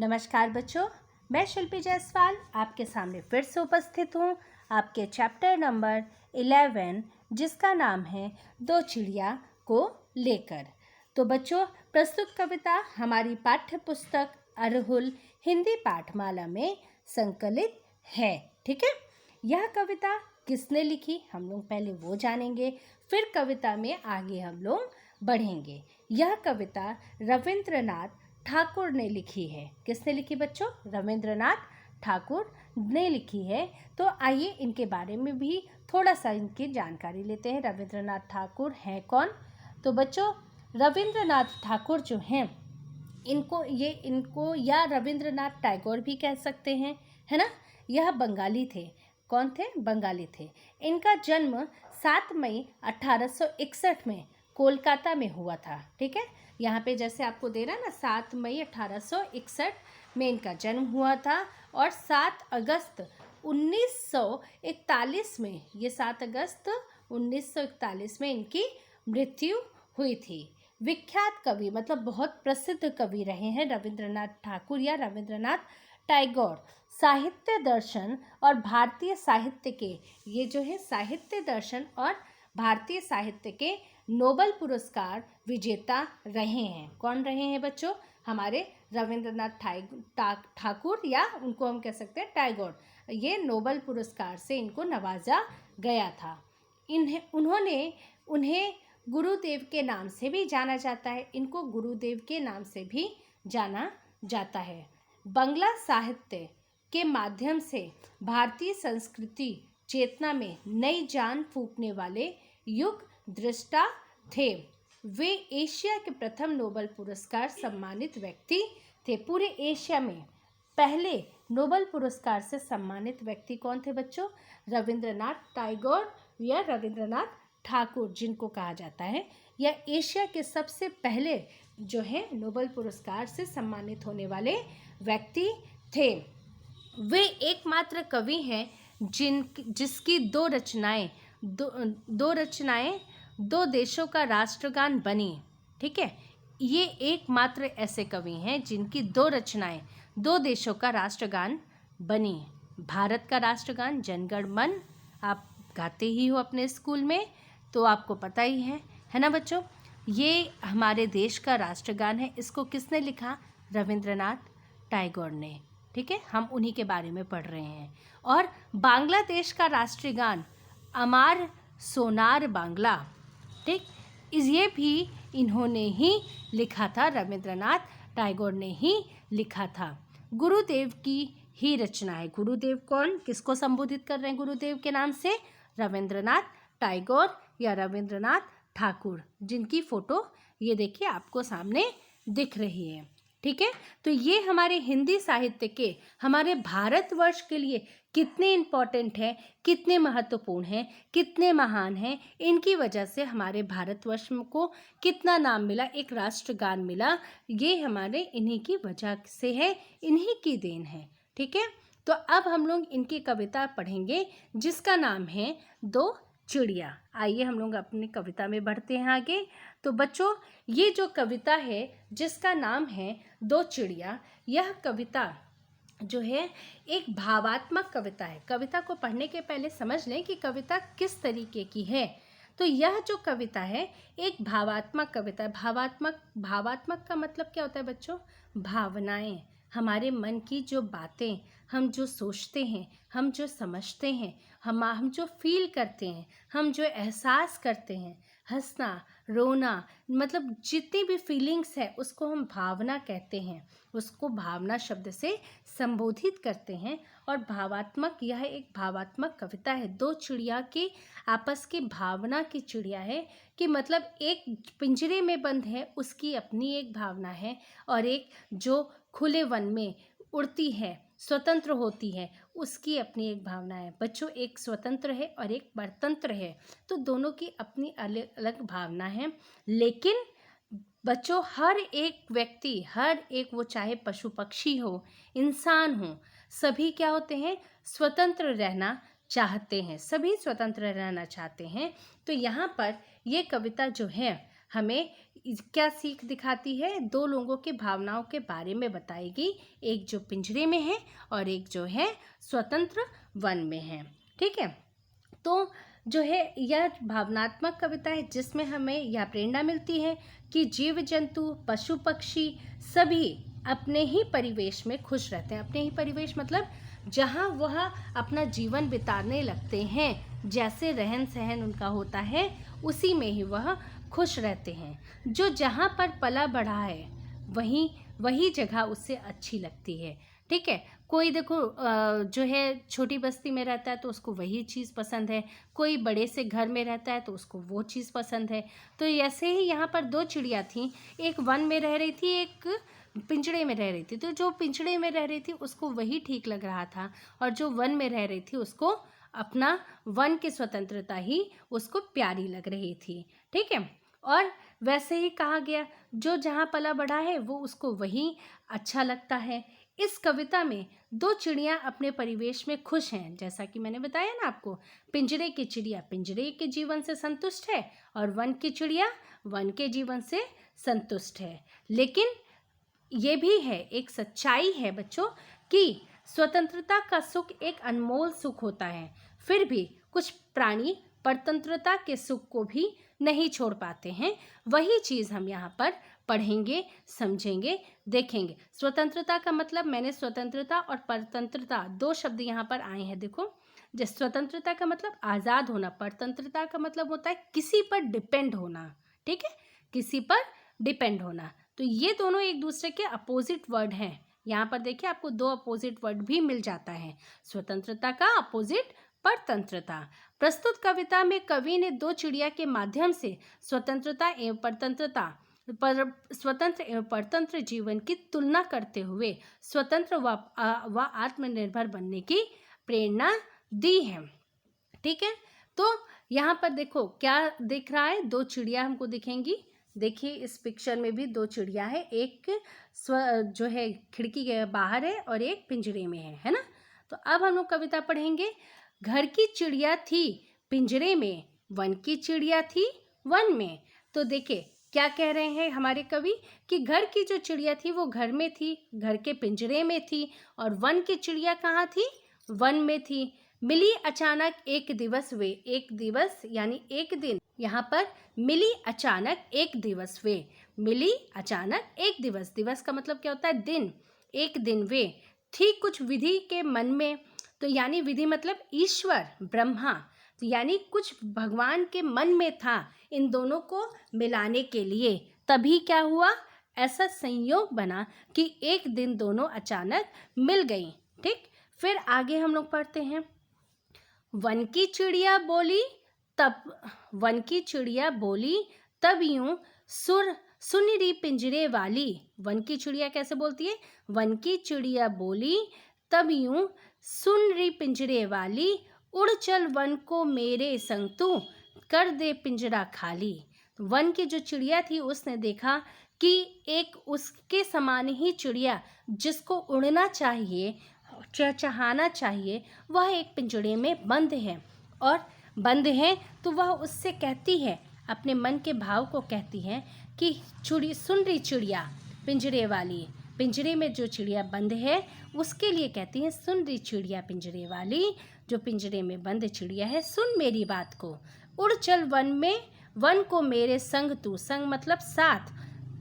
नमस्कार बच्चों, मैं शिल्पी जायसवाल आपके सामने फिर से उपस्थित हूँ आपके चैप्टर नंबर 11 जिसका नाम है दो चिड़िया को लेकर। तो बच्चों, प्रस्तुत कविता हमारी पाठ्य पुस्तक अरहुल हिंदी पाठमाला में संकलित है। ठीक है, यह कविता किसने लिखी हम लोग पहले वो जानेंगे, फिर कविता में आगे हम लोग बढ़ेंगे। यह कविता रविंद्रनाथ ठाकुर ने लिखी है। किसने लिखी बच्चों? रविंद्रनाथ ठाकुर ने लिखी है। तो आइए इनके बारे में भी थोड़ा सा इनकी जानकारी लेते हैं। रविंद्रनाथ ठाकुर हैं कौन? तो बच्चों, रविंद्रनाथ ठाकुर जो हैं इनको या रविंद्रनाथ टैगोर भी कह सकते हैं, है ना। यह बंगाली थे। कौन थे? बंगाली थे। इनका जन्म 7 मई 1861 में कोलकाता में हुआ था। ठीक है, यहाँ पे जैसे आपको दे रहा है ना, 7 मई 1861 में इनका जन्म हुआ था और 7 अगस्त 1941 में, ये 7 अगस्त 1941 में इनकी मृत्यु हुई थी। विख्यात कवि मतलब बहुत प्रसिद्ध कवि रहे हैं रविंद्रनाथ ठाकुर या रविंद्रनाथ टैगोर। साहित्य दर्शन और भारतीय साहित्य के, ये जो है साहित्य दर्शन और भारतीय साहित्य के नोबेल पुरस्कार विजेता रहे हैं। कौन रहे हैं बच्चों? हमारे रविंद्रनाथ ठाकुर या उनको हम कह सकते हैं टैगोर। ये नोबेल पुरस्कार से इनको नवाजा गया था। उन्हें गुरुदेव के नाम से भी जाना जाता है। इनको गुरुदेव के नाम से भी जाना जाता है। बंगला साहित्य के माध्यम से भारतीय संस्कृति चेतना में नई जान फूंकने वाले युग दृष्टा थे। वे एशिया के प्रथम नोबेल पुरस्कार सम्मानित व्यक्ति थे। पूरे एशिया में पहले नोबेल पुरस्कार से सम्मानित व्यक्ति कौन थे बच्चों? रविंद्रनाथ टैगोर या रविंद्रनाथ ठाकुर जिनको कहा जाता है, यह एशिया के सबसे पहले जो है नोबेल पुरस्कार से सम्मानित होने वाले व्यक्ति थे। वे एकमात्र कवि हैं जिसकी दो रचनाएं दो देशों का राष्ट्रगान बनी। ठीक है, ये एकमात्र ऐसे कवि हैं जिनकी दो रचनाएं दो देशों का राष्ट्रगान बनी। भारत का राष्ट्रगान जन गण मन आप गाते ही हो अपने स्कूल में, तो आपको पता ही है ना बच्चों। ये हमारे देश का राष्ट्रगान है। इसको किसने लिखा? रविंद्रनाथ टैगोर ने। ठीक है, हम उन्हीं के बारे में पढ़ रहे हैं। और बांग्लादेश का राष्ट्रीय गान अमार सोनार बांग्ला, ठीक, ये भी इन्होंने ही लिखा था, रविंद्रनाथ टैगोर ने ही लिखा था। गुरुदेव की ही रचना है। गुरुदेव कौन? किसको संबोधित कर रहे हैं गुरुदेव के नाम से? रविंद्रनाथ टैगोर या रविंद्रनाथ ठाकुर, जिनकी फोटो ये देखिए आपको सामने दिख रही है। ठीक है, तो ये हमारे हिंदी साहित्य के, हमारे भारतवर्ष के लिए कितने इम्पॉर्टेंट है, कितने महत्वपूर्ण हैं, कितने महान हैं। इनकी वजह से हमारे भारतवर्ष को कितना नाम मिला, एक राष्ट्रगान मिला, ये हमारे इन्हीं की वजह से है, इन्हीं की देन है। ठीक है, तो अब हम लोग इनकी कविता पढ़ेंगे जिसका नाम है दो चिड़िया। आइए हम लोग अपनी कविता में बढ़ते हैं आगे। तो बच्चों, ये जो कविता है जिसका नाम है दो चिड़िया, यह कविता जो है एक भावात्मक कविता है। कविता को पढ़ने के पहले समझ लें कि कविता किस तरीके की है। तो यह जो कविता है एक भावात्मक कविता है। भावात्मक का मतलब क्या होता है बच्चों? भावनाएं, हमारे मन की जो बातें, हम जो सोचते हैं, हम जो समझते हैं, हम जो फील करते हैं, हम जो एहसास करते हैं, हंसना रोना, मतलब जितनी भी फीलिंग्स है उसको हम भावना कहते हैं। उसको भावना शब्द से संबोधित करते हैं। और भावात्मक, यह एक भावात्मक कविता है। दो चिड़िया की आपस की भावना की चिड़िया है कि मतलब एक पिंजरे में बंद है, उसकी अपनी एक भावना है, और एक जो खुले वन में उड़ती है, स्वतंत्र होती है, उसकी अपनी एक भावना है। बच्चों, एक स्वतंत्र है और एक परतंत्र है, तो दोनों की अपनी अलग अलग भावना है। लेकिन बच्चों, हर एक व्यक्ति, हर एक, वो चाहे पशु पक्षी हो, इंसान हो, सभी क्या होते हैं? स्वतंत्र रहना चाहते हैं। सभी स्वतंत्र रहना चाहते हैं। तो यहाँ पर ये कविता जो है हमें क्या सीख दिखाती है? दो लोगों की भावनाओं के बारे में बताएगी, एक जो पिंजरे में है और एक जो है स्वतंत्र वन में है। ठीक है, तो जो है यह भावनात्मक कविता है जिसमें हमें यह प्रेरणा मिलती है कि जीव जंतु, पशु पक्षी सभी अपने ही परिवेश में खुश रहते हैं। अपने ही परिवेश मतलब जहाँ वह अपना जीवन बिताने लगते हैं, जैसे रहन सहन उनका होता है उसी में ही वह खुश रहते हैं। जो जहाँ पर पला बढ़ा है वही जगह उससे अच्छी लगती है। ठीक है, कोई देखो जो है छोटी बस्ती में रहता है तो उसको वही चीज़ पसंद है, कोई बड़े से घर में रहता है तो उसको वो चीज़ पसंद है। तो ऐसे ही यहाँ पर दो चिड़िया थीं, एक वन में रह रही थी, एक पिंजड़े में रह रही थी। तो जो पिंजड़े में रह रही थी उसको वही ठीक लग रहा था और जो वन में रह रही थी उसको अपना वन की स्वतंत्रता ही उसको प्यारी लग रही थी। ठीक है, और वैसे ही कहा गया जो जहाँ पला बढ़ा है वो उसको वही अच्छा लगता है। इस कविता में दो चिड़ियाँ अपने परिवेश में खुश हैं, जैसा कि मैंने बताया ना आपको। पिंजरे की चिड़िया पिंजरे के जीवन से संतुष्ट है और वन की चिड़िया वन के जीवन से संतुष्ट है। लेकिन ये भी है, एक सच्चाई है बच्चों कि स्वतंत्रता का सुख एक अनमोल सुख होता है। फिर भी कुछ प्राणी परतंत्रता के सुख को भी नहीं छोड़ पाते हैं। वही चीज़ हम यहाँ पर पढ़ेंगे, समझेंगे, देखेंगे। स्वतंत्रता का मतलब, मैंने स्वतंत्रता और परतंत्रता दो शब्द यहाँ पर आए हैं। देखो, जैसे स्वतंत्रता का मतलब आज़ाद होना, परतंत्रता का मतलब होता है किसी पर डिपेंड होना। ठीक है, किसी पर डिपेंड होना। तो ये दोनों एक दूसरे के अपोजिट वर्ड हैं। यहाँ पर देखिए आपको दो अपोजिट वर्ड भी मिल जाता है, स्वतंत्रता का अपोजिट परतंत्रता। प्रस्तुत कविता में कवि ने दो चिड़िया के माध्यम से स्वतंत्रता एवं स्वतंत्र एवं परतंत्र जीवन की तुलना करते हुए स्वतंत्र व आत्मनिर्भर बनने की प्रेरणा दी है। ठीक है, तो यहाँ पर देखो क्या दिख रहा है, दो चिड़िया हमको दिखेंगी। देखिए इस पिक्चर में भी दो चिड़िया है, एक जो है खिड़की के बाहर है और एक पिंजरे में है ना। तो अब हम लोग कविता पढ़ेंगे। घर की चिड़िया थी पिंजरे में, वन की चिड़िया थी वन में। तो देखिए क्या कह रहे हैं हमारे कवि कि घर की जो चिड़िया थी वो घर में थी, घर के पिंजरे में थी, और वन की चिड़िया कहाँ थी? वन में थी। मिली अचानक एक दिवस वे, एक दिवस यानी एक दिन, यहाँ पर मिली अचानक एक दिवस वे, मिली अचानक एक दिवस, दिवस का मतलब क्या होता है? दिन। एक दिन वे थी कुछ विधि के मन में, तो यानी विधि मतलब ईश्वर ब्रह्मा, तो यानी कुछ भगवान के मन में था इन दोनों को मिलाने के लिए। तभी क्या हुआ? ऐसा संयोग बना कि एक दिन दोनों अचानक मिल गई। ठीक, फिर आगे हम लोग पढ़ते हैं। वन की चिड़िया बोली तब यूं सुनरी पिंजरे वाली। वन की चिड़िया कैसे बोलती है? वन की चिड़िया बोली तब यूं सुनरी पिंजरे वाली, उड़ चल वन को मेरे संग तू, कर दे पिंजरा खाली। वन की जो चिड़िया थी उसने देखा कि एक उसके समान ही चिड़िया जिसको उड़ना चाहिए, चहचहाना चाहिए, वह एक पिंजरे में बंद है। और बंद है तो वह उससे कहती है, अपने मन के भाव को कहती है कि सुन रही चिड़िया पिंजरे वाली, पिंजरे में जो चिड़िया बंद है उसके लिए कहती है, सुन रही चिड़िया पिंजरे वाली, जो पिंजरे में बंद चिड़िया है, सुन मेरी बात को, उड़ चल वन को मेरे संग तू, संग मतलब साथ,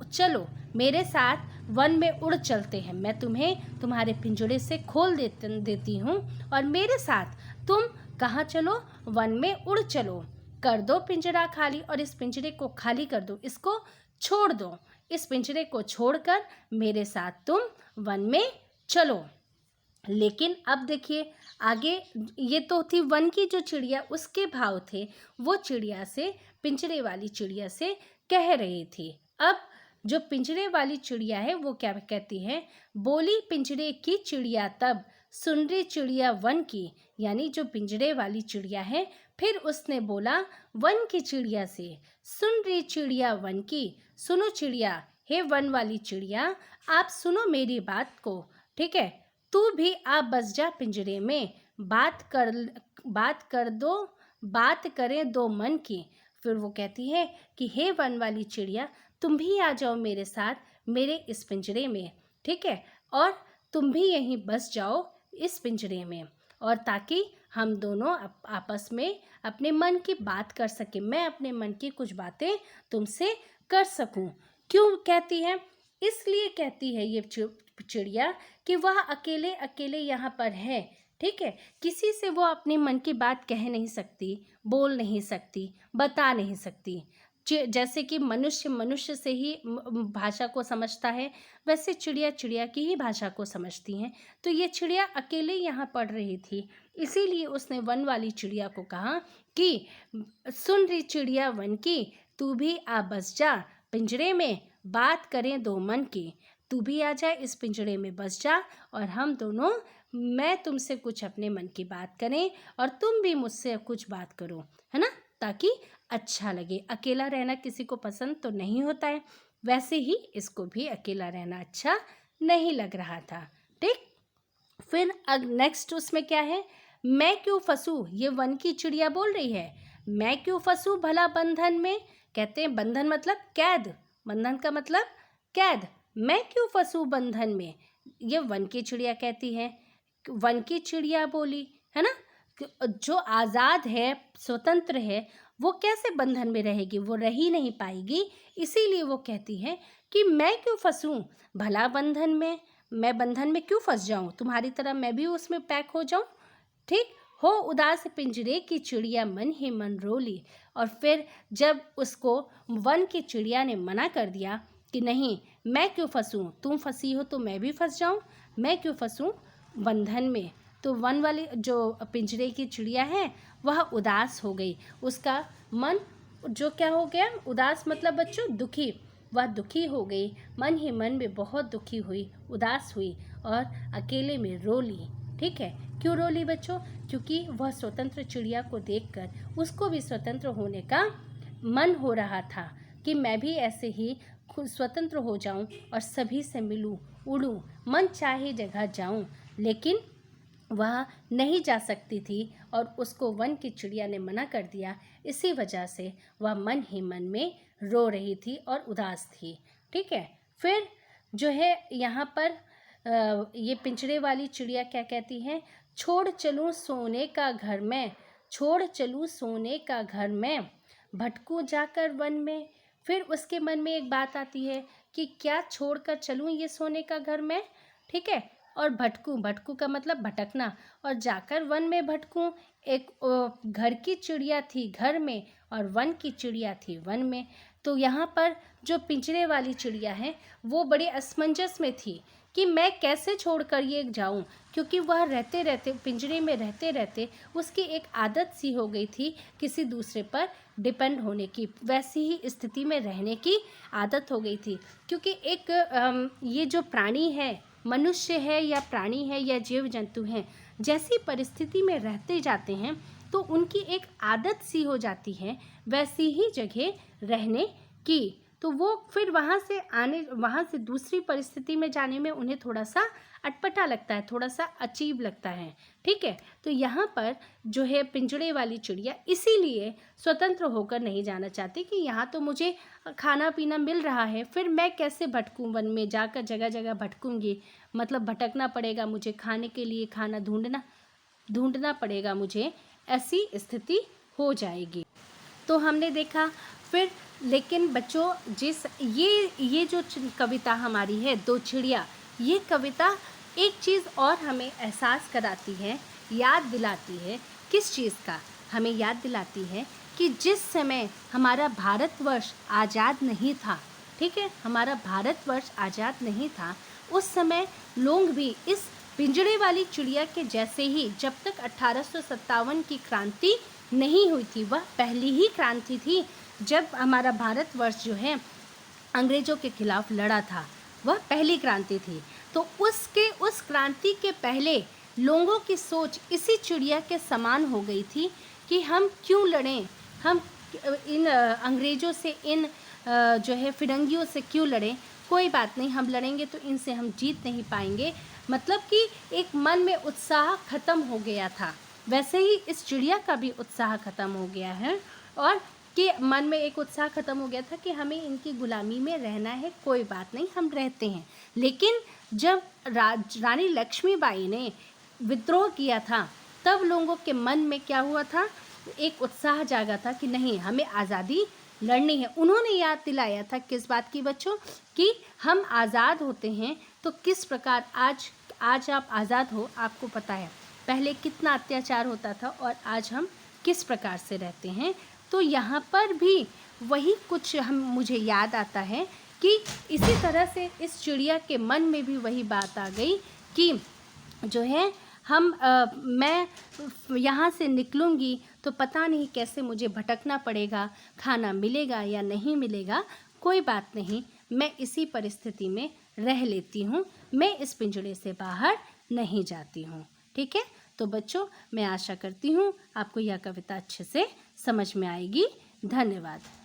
चलो मेरे साथ वन में उड़ चलते हैं, मैं तुम्हें तुम्हारे पिंजरे से खोल देती हूँ और मेरे साथ तुम कहाँ चलो? वन में उड़ चलो, कर दो पिंजरा खाली, और इस पिंजरे को खाली कर दो, इसको छोड़ दो, इस पिंजरे को छोड़कर मेरे साथ तुम वन में चलो। लेकिन अब देखिए आगे, ये तो थी वन की जो चिड़िया, उसके भाव थे, वो चिड़िया से, पिंजरे वाली चिड़िया से कह रही थी। अब जो पिंजरे वाली चिड़िया है वो क्या कहती है? बोली पिंजरे की चिड़िया तब, सुन रही चिड़िया वन की, यानी जो पिंजरे वाली चिड़िया है, फिर उसने बोला वन की चिड़िया से, सुन रही चिड़िया वन की, सुनो चिड़िया, हे वन वाली चिड़िया, आप सुनो मेरी बात को। ठीक है, तू भी आप बस जा पिंजरे में, बात करें दो मन की, फिर वो कहती है कि हे वन वाली चिड़िया, तुम भी आ जाओ मेरे साथ मेरे इस पिंजरे में, ठीक है, और तुम भी यहीं बस जाओ इस पिंजरे में, और ताकि हम दोनों आपस में अपने मन की बात कर सकें, मैं अपने मन की कुछ बातें तुमसे कर सकूं। क्यों कहती है? इसलिए कहती है ये चिड़िया कि वह अकेले अकेले यहाँ पर है, ठीक है, किसी से वो अपने मन की बात कह नहीं सकती, बोल नहीं सकती, बता नहीं सकती। जैसे कि मनुष्य मनुष्य से ही भाषा को समझता है, वैसे चिड़िया चिड़िया की ही भाषा को समझती हैं। तो ये चिड़िया अकेले यहाँ पढ़ रही थी, इसीलिए उसने वन वाली चिड़िया को कहा कि सुन रही चिड़िया वन की, तू भी आ बस जा पिंजरे में, बात करें दो मन की, तू भी आ जा इस पिंजरे में बस जा, और हम दोनों, मैं तुमसे कुछ अपने मन की बात करें और तुम भी मुझसे कुछ बात करो, है ना, ताकि अच्छा लगे। अकेला रहना किसी को पसंद तो नहीं होता है, वैसे ही इसको भी अकेला रहना अच्छा नहीं लग रहा था, ठीक। फिर नेक्स्ट उसमें क्या है, मैं क्यों फंसूँ, ये वन की चिड़िया बोल रही है, मैं क्यों फंसूँ भला बंधन में। कहते हैं बंधन मतलब कैद, बंधन का मतलब कैद, मैं क्यों फंसूँ बंधन में, ये वन की चिड़िया कहती है। वन की चिड़िया बोली, है ना, जो आज़ाद है, स्वतंत्र है, वो कैसे बंधन में रहेगी, वो रह ही नहीं पाएगी। इसीलिए वो कहती है कि मैं क्यों फंसूँ भला बंधन में, मैं बंधन में क्यों फंस जाऊँ, तुम्हारी तरह मैं भी उसमें पैक हो जाऊँ, ठीक हो। उदास पिंजरे की चिड़िया मन ही मन रोली। और फिर जब उसको वन की चिड़िया ने मना कर दिया कि नहीं, मैं क्यों फंसूँ, तुम फंसी हो तो मैं भी फंस जाऊँ, मैं क्यों फंसूँ बंधन में, तो वन वाली जो पिंजरे की चिड़िया है वह उदास हो गई। उसका मन जो क्या हो गया, उदास मतलब बच्चों दुखी, वह दुखी हो गई, मन ही मन में बहुत दुखी हुई, उदास हुई और अकेले में रो ली, ठीक है। क्यों रो ली बच्चों? क्योंकि वह स्वतंत्र चिड़िया को देखकर उसको भी स्वतंत्र होने का मन हो रहा था कि मैं भी ऐसे ही खुद स्वतंत्र हो जाऊं और सभी से मिलूं, उड़ूं, मन चाहे जगह जाऊं, लेकिन वह नहीं जा सकती थी और उसको वन की चिड़िया ने मना कर दिया। इसी वजह से वह मन ही मन में रो रही थी और उदास थी, ठीक है। फिर जो है यहाँ पर ये पिंजरे वाली चिड़िया क्या कहती है, छोड़ चलूँ सोने का घर में, छोड़ चलूँ सोने का घर में, भटकूँ जाकर वन में। फिर उसके मन में एक बात आती है कि क्या छोड़कर चलूँ ये सोने का घर में, ठीक है, और भटकूँ, भटकूँ का मतलब भटकना, और जाकर वन में भटकूँ। एक घर की चिड़िया थी घर में और वन की चिड़िया थी वन में। तो यहाँ पर जो पिंजरे वाली चिड़िया है वो बड़े असमंजस में थी कि मैं कैसे छोड़कर ये जाऊं, क्योंकि वह रहते रहते पिंजरे में रहते रहते उसकी एक आदत सी हो गई थी किसी दूसरे पर डिपेंड होने की, वैसी ही स्थिति में रहने की आदत हो गई थी। क्योंकि एक ये जो प्राणी है, मनुष्य है या प्राणी है या जीव जंतु हैं, जैसी परिस्थिति में रहते जाते हैं तो उनकी एक आदत सी हो जाती है वैसी ही जगह रहने की। तो वो फिर वहाँ से दूसरी परिस्थिति में जाने में उन्हें थोड़ा सा अटपटा लगता है, थोड़ा सा अजीब लगता है, ठीक है। तो यहाँ पर जो है पिंजरे वाली चिड़िया इसीलिए स्वतंत्र होकर नहीं जाना चाहती कि यहाँ तो मुझे खाना पीना मिल रहा है, फिर मैं कैसे भटकूँ, वन में जाकर जगह जगह भटकूँगी, मतलब भटकना पड़ेगा मुझे, खाने के लिए खाना ढूंढना पड़ेगा मुझे, ऐसी स्थिति हो जाएगी। तो हमने देखा फिर, लेकिन बच्चों ये जो कविता हमारी है दो चिड़िया, ये कविता एक चीज़ और हमें एहसास कराती है, याद दिलाती है। किस चीज़ का? हमें याद दिलाती है कि जिस समय हमारा भारतवर्ष आज़ाद नहीं था, ठीक है, हमारा भारतवर्ष आज़ाद नहीं था, उस समय लोग भी इस पिंजरे वाली चिड़िया के जैसे ही, जब तक 1857 की क्रांति नहीं हुई थी, वह पहली ही क्रांति थी जब हमारा भारतवर्ष जो है अंग्रेज़ों के खिलाफ लड़ा था, वह पहली क्रांति थी। तो उस क्रांति के पहले लोगों की सोच इसी चिड़िया के समान हो गई थी कि हम क्यों लड़ें, हम इन अंग्रेज़ों से, इन जो है फिरंगियों से क्यों लड़ें, कोई बात नहीं, हम लड़ेंगे तो इनसे हम जीत नहीं पाएंगे। मतलब कि एक मन में उत्साह खत्म हो गया था, वैसे ही इस चिड़िया का भी उत्साह खत्म हो गया है और कि मन में एक उत्साह खत्म हो गया था कि हमें इनकी गुलामी में रहना है, कोई बात नहीं, हम रहते हैं। लेकिन जब रानी लक्ष्मीबाई ने विद्रोह किया था, तब लोगों के मन में क्या हुआ था, एक उत्साह जागा था कि नहीं, हमें आज़ादी लड़नी है। उन्होंने याद दिलाया था किस बात की बच्चों, कि हम आज़ाद होते हैं तो किस प्रकार आज आप आज़ाद हो, आपको पता है पहले कितना अत्याचार होता था और आज हम किस प्रकार से रहते हैं। तो यहाँ पर भी वही कुछ मुझे याद आता है कि इसी तरह से इस चिड़िया के मन में भी वही बात आ गई कि जो है मैं यहाँ से निकलूँगी तो पता नहीं कैसे मुझे भटकना पड़ेगा, खाना मिलेगा या नहीं मिलेगा, कोई बात नहीं, मैं इसी परिस्थिति में रह लेती हूँ, मैं इस पिंजड़े से बाहर नहीं जाती हूँ। ठीक है, तो बच्चों मैं आशा करती हूँ आपको यह कविता अच्छे से समझ में आएगी। धन्यवाद।